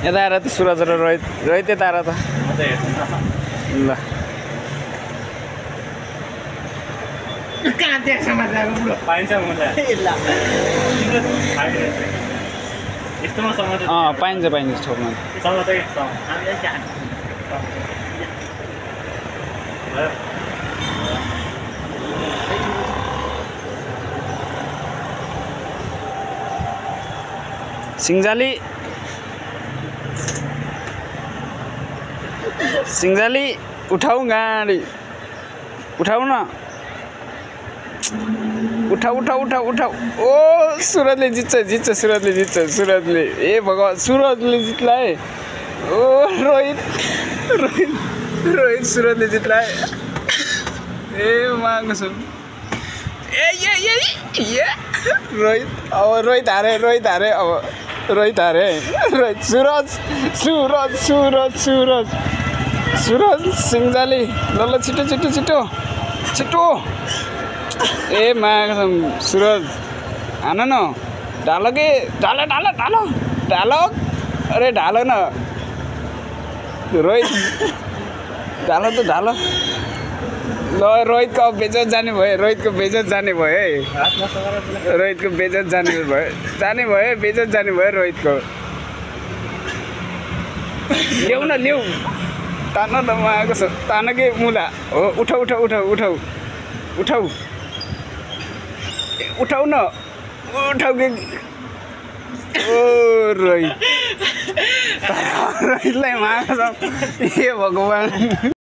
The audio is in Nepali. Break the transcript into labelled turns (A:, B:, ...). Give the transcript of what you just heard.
A: यता आएर त सुरज र रोहित रोहित यता आएर त ल
B: कहाँ देख्छ मान्छेको बुढो
C: पाइन्छ मुला यस्तोमा समाज
A: पाइन्छ पाइन्छ ठोकमा
C: समाजै
A: सिंजाली सिंजाली उठाऊ गाडी उठाऊ न उठाऊ उठाऊ उठाऊ उठाऊ ओ सुरजले जित्छ जित्छ सुरजले जित्छ सुरजले ए भगवान् सुरजले जित्ला है ओ रोहित रोहित रोहित सुरजले जित्ला है ए मागो छु ए रोहित अब रोहित हारे अब रोहित हारे रोहित सुरज सुरज सुरज सुरज सुरज सिंजाली ल छिटो छिटो छिटो छिटो ए मागो सुरज हान न ढालो के ढालो ढालो ढालो ढालो अरे ढालो न रोहित ढालो त ढालो ल रोहितको बेइज्जत जाने भयो रोहितको बेइज्जत जाने भयो है रोहितको बेइज्जत जाने भयो बेइज्जत जाने भयो रोहितको ल्याउ न ल्याउ तान न म आएको छ तान के मुला हो उठाउ उठाउ उठाउ उठाउ उठाउ उठाउ न उठाउ के ओ रोहित रोहितलाई मागेको छ ए भगवान्